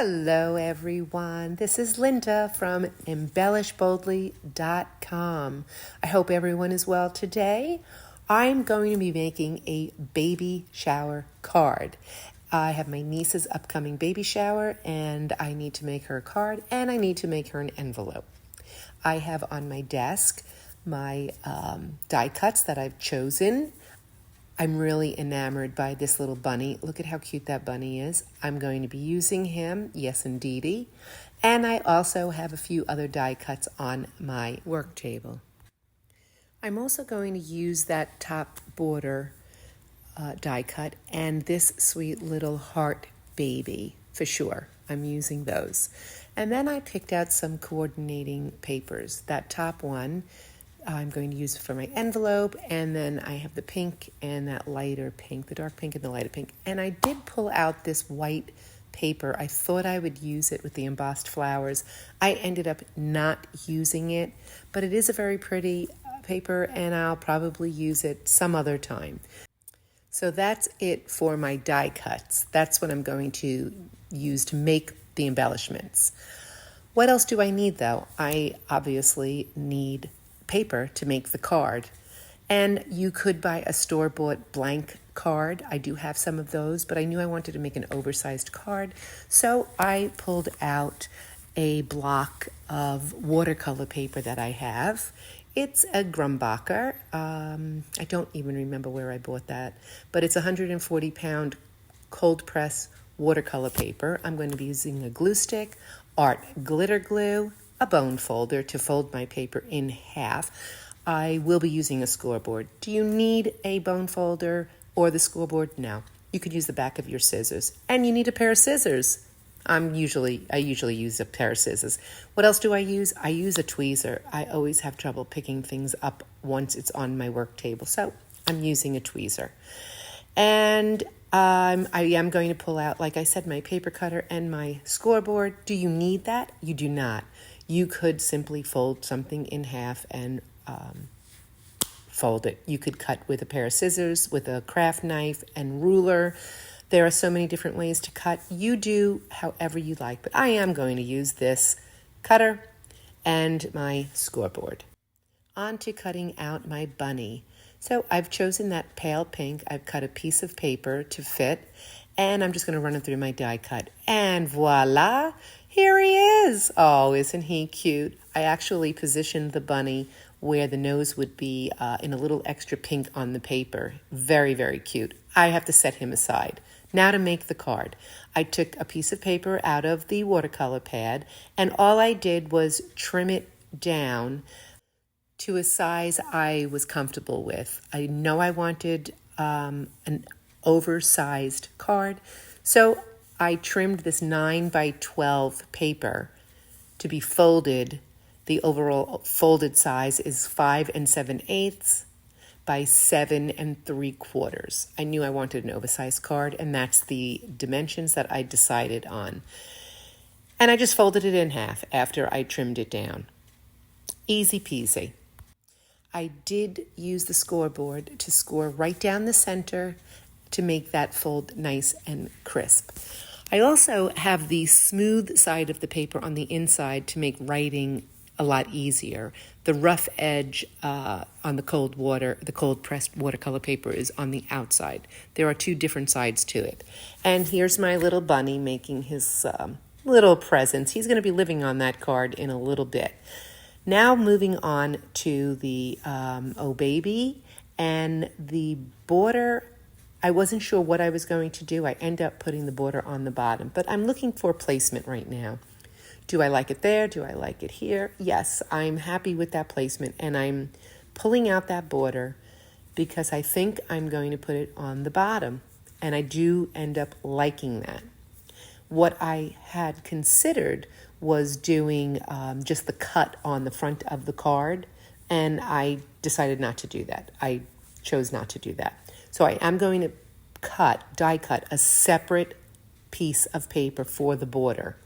Hello everyone, this is Linda from embellishboldly.com. I hope everyone is well today. I'm going to be making a baby shower card. I have my niece's upcoming baby shower and I need to make her a card and I need to make her an envelope. I have on my desk my die cuts that I've chosen. I'm really enamored by this little bunny. Look at how cute that bunny is. I'm going to be using him, yes indeedy. And I also have a few other die cuts on my work table. I'm also going to use that top border die cut and this sweet little heart baby for sure. I'm using those. And then I picked out some coordinating papers. That top one I'm going to use for my envelope, and then I have the pink and that lighter pink, the dark pink and the lighter pink. And I did pull out this white paper. I thought I would use it with the embossed flowers. I ended up not using it, but it is a very pretty paper and I'll probably use it some other time. So that's it for my die cuts. That's what I'm going to use to make the embellishments. What else do I need though? I obviously need paper to make the card, and you could buy a store-bought blank card. I do have some of those, but I knew I wanted to make an oversized card, so I pulled out a block of watercolor paper that I have. It's a Grumbacher. I don't even remember where I bought that, but it's 140-pound cold press watercolor paper. I'm going to be using a glue stick, art glitter glue, a bone folder to fold my paper in half. I will be using a scoreboard. Do you need a bone folder or the scoreboard? No. You could use the back of your scissors. And you need a pair of scissors. I usually use a pair of scissors. What else do I use? I use a tweezer. I always have trouble picking things up once it's on my work table. So I'm using a tweezer. And I am going to pull out, like I said, my paper cutter and my scoreboard. Do you need that? You do not. You could simply fold something in half and fold it. You could cut with a pair of scissors, with a craft knife and ruler. There are so many different ways to cut. You do however you like, but I am going to use this cutter and my scoreboard. On to cutting out my bunny. So I've chosen that pale pink. I've cut a piece of paper to fit, and I'm just going to run it through my die cut. And voila, here he is. Oh, isn't he cute? I actually positioned the bunny where the nose would be in a little extra pink on the paper. Very, very cute. I have to set him aside. Now to make the card. I took a piece of paper out of the watercolor pad, and all I did was trim it down to a size I was comfortable with. I know I wanted an oversized card, so I trimmed this 9 by 12 paper to be folded. The overall folded size is 5 7/8 by 7 3/4. I knew I wanted an oversized card, and that's the dimensions that I decided on. And I just folded it in half after I trimmed it down. Easy peasy. I did use the scoreboard to score right down the center to make that fold nice and crisp. I also have the smooth side of the paper on the inside to make writing a lot easier. The rough edge on the cold pressed watercolor paper is on the outside. There are two different sides to it. And here's my little bunny making his little presents. He's going to be living on that card in a little bit. Now moving on to the Oh Baby and the border. I wasn't sure what I was going to do. I end up putting the border on the bottom, but I'm looking for placement right now. Do I like it there? Do I like it here? Yes, I'm happy with that placement, and I'm pulling out that border because I think I'm going to put it on the bottom, and I do end up liking that. What I had considered was doing just the cut on the front of the card, and I decided not to do that. I chose not to do that. So I am going to die cut a separate piece of paper for the border.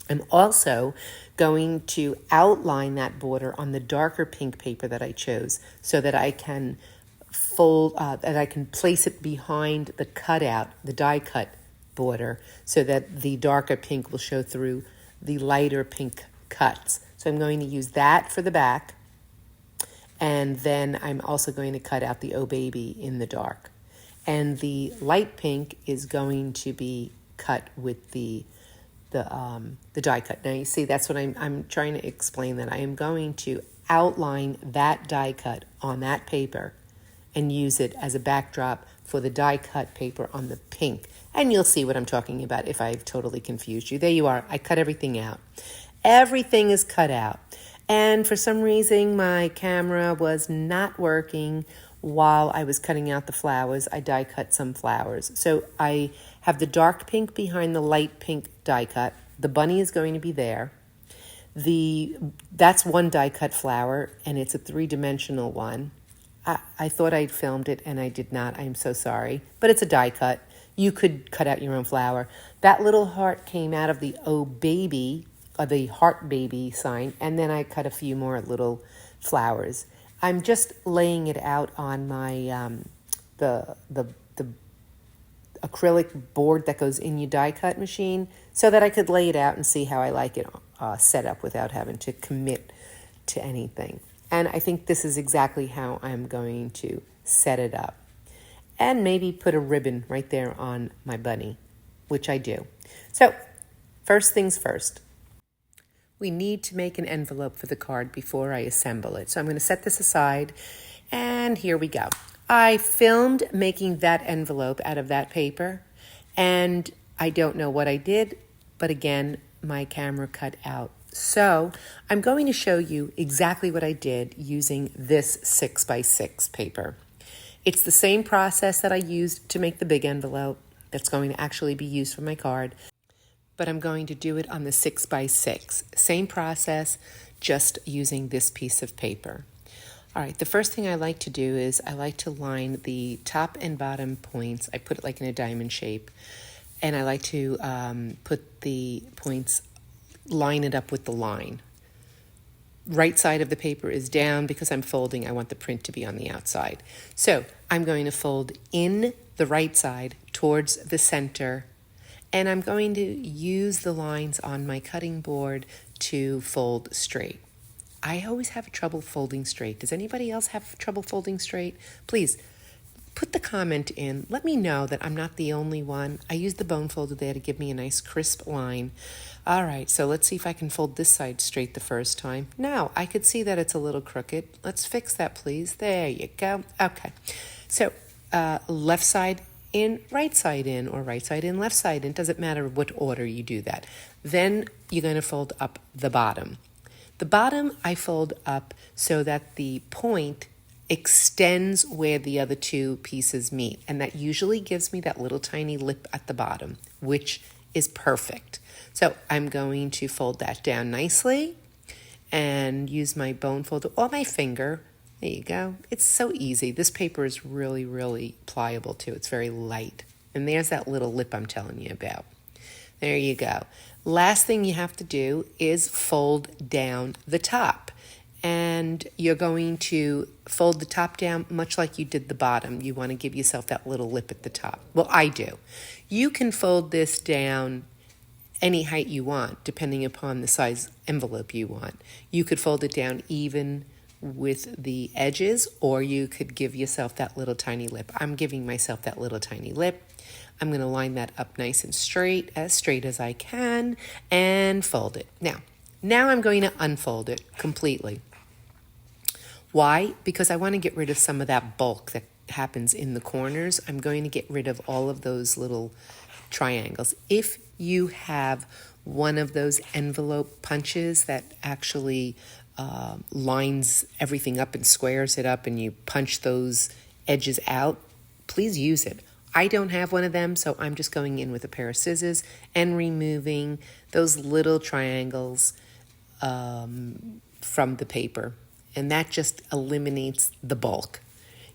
I'm also going to outline that border on the darker pink paper that I chose so that I can place it behind the cutout, the die cut border so that the darker pink will show through the lighter pink cuts. So I'm going to use that for the back, and then I'm also going to cut out the Oh Baby in the dark. And the light pink is going to be cut with the die cut. Now you see, that's what I'm trying to explain, that I am going to outline that die cut on that paper and use it as a backdrop for the die cut paper on the pink. And you'll see what I'm talking about if I've totally confused you. There you are. I cut everything out. Everything is cut out. And for some reason, my camera was not working while I was cutting out the flowers. I die cut some flowers. So I have the dark pink behind the light pink die cut. The bunny is going to be there. That's one die cut flower, and it's a 3-dimensional one. I thought I'd filmed it, and I did not. I'm so sorry. But it's a die cut. You could cut out your own flower. That little heart came out of the Oh Baby, or the Heart Baby sign, and then I cut a few more little flowers. I'm just laying it out on my the acrylic board that goes in your die cut machine so that I could lay it out and see how I like it set up without having to commit to anything. And I think this is exactly how I'm going to set it up. And maybe put a ribbon right there on my bunny, which I do. So, first things first. We need to make an envelope for the card before I assemble it. So I'm going to set this aside, and here we go. I filmed making that envelope out of that paper, and I don't know what I did, but again, my camera cut out. So I'm going to show you exactly what I did using this 6x6 paper. It's the same process that I used to make the big envelope that's going to actually be used for my card, but I'm going to do it on the 6x6. Same process, just using this piece of paper. All right, the first thing I like to do is I like to line the top and bottom points. I put it like in a diamond shape, and I like to put the points, line it up with the line. Right side of the paper is down because I'm folding. I want the print to be on the outside. So I'm going to fold in the right side towards the center, and I'm going to use the lines on my cutting board to fold straight. I always have trouble folding straight. Does anybody else have trouble folding straight? Please put the comment in. Let me know that I'm not the only one. I use the bone folder there to give me a nice crisp line. All right, so let's see if I can fold this side straight the first time. Now, I could see that it's a little crooked. Let's fix that, please. There you go. Okay, so left side in, right side in, or right side in, left side in. Doesn't matter what order you do that. Then you're going to fold up the bottom. The bottom I fold up so that the point extends where the other two pieces meet. And that usually gives me that little tiny lip at the bottom, which is perfect. So I'm going to fold that down nicely and use my bone folder or my finger. There you go. It's so easy. This paper is really, really pliable too. It's very light. And there's that little lip I'm telling you about. There you go. Last thing you have to do is fold down the top. And you're going to fold the top down much like you did the bottom. You want to give yourself that little lip at the top. Well, I do. You can fold this down any height you want, depending upon the size envelope you want. You could fold it down even with the edges, or you could give yourself that little tiny lip. I'm giving myself that little tiny lip. I'm going to line that up nice and straight as I can, and fold it. Now I'm going to unfold it completely. Why? Because I want to get rid of some of that bulk that happens in the corners. I'm going to get rid of all of those little triangles. If you have one of those envelope punches that actually lines everything up and squares it up, and you punch those edges out, please use it. I don't have one of them, so I'm just going in with a pair of scissors and removing those little triangles from the paper. And that just eliminates the bulk.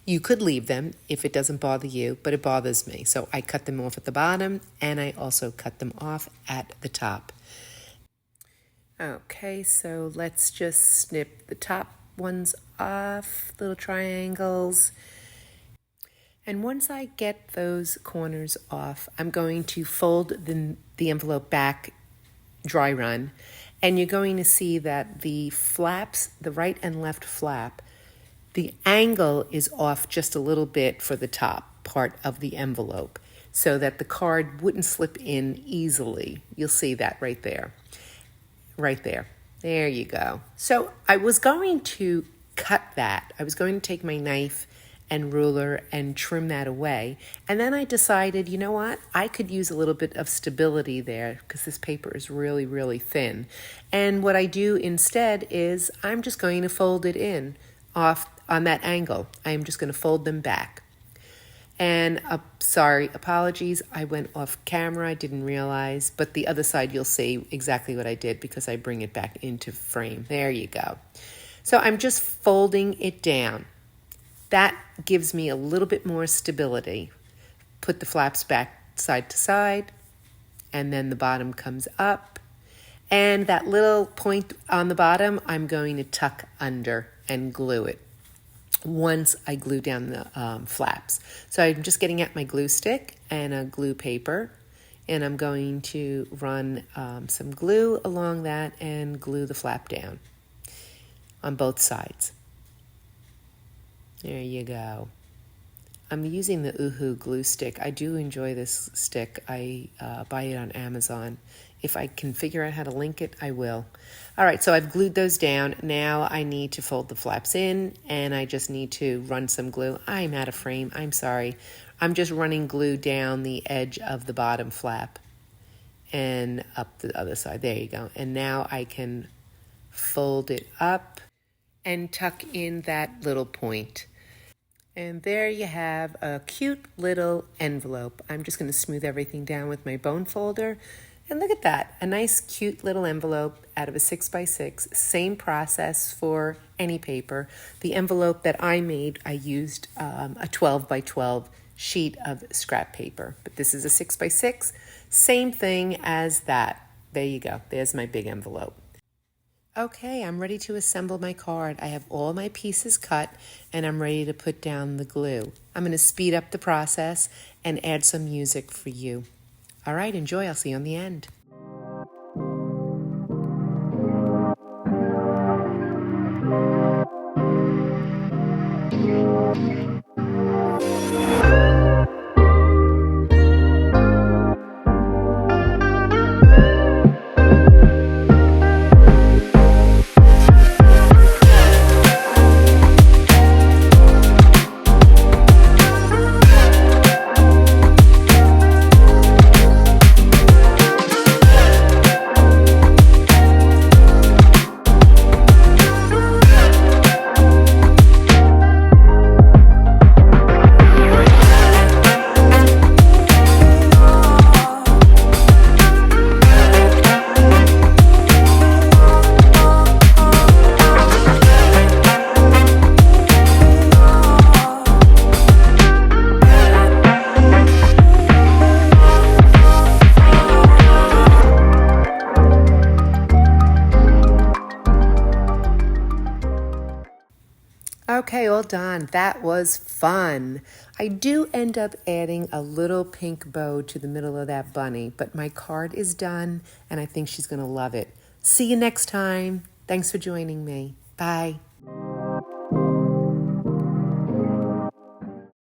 You could leave them if it doesn't bother you, but it bothers me. So I cut them off at the bottom, and I also cut them off at the top. Okay, so let's just snip the top ones off, little triangles. And once I get those corners off, I'm going to fold the envelope back, dry run, and you're going to see that the flaps, the right and left flap, the angle is off just a little bit for the top part of the envelope so that the card wouldn't slip in easily. You'll see that right there. Right there. There you go. So I was going to cut that. I was going to take my knife and ruler and trim that away. And then I decided, you know what? I could use a little bit of stability there because this paper is really, really thin. And what I do instead is I'm just going to fold it in off on that angle. I'm just going to fold them back. And apologies, I went off camera, I didn't realize, but the other side you'll see exactly what I did because I bring it back into frame. There you go. So I'm just folding it down. That gives me a little bit more stability. Put the flaps back side to side, and then the bottom comes up. And that little point on the bottom, I'm going to tuck under and glue it once I glue down the flaps. So I'm just getting out my glue stick and a glue paper, and I'm going to run some glue along that and glue the flap down on both sides. There you go. I'm using the Uhu glue stick. I do enjoy this stick. I buy it on Amazon. If I can figure out how to link it, I will. All right, so I've glued those down. Now I need to fold the flaps in, and I just need to run some glue. I'm out of frame. I'm sorry. I'm just running glue down the edge of the bottom flap and up the other side. There you go. And now I can fold it up and tuck in that little point. And there you have a cute little envelope. I'm just going to smooth everything down with my bone folder. And look at that, a nice cute little envelope out of a 6x6. Same process for any paper. The envelope that I made, I used a 12x12 sheet of scrap paper. But this is a 6x6. Same thing as that. There you go. There's my big envelope. Okay, I'm ready to assemble my card. I have all my pieces cut and I'm ready to put down the glue. I'm going to speed up the process and add some music for you. All right, enjoy. I'll see you on the end. Okay, all done. That was fun. I do end up adding a little pink bow to the middle of that bunny, but my card is done and I think she's going to love it. See you next time. Thanks for joining me. Bye.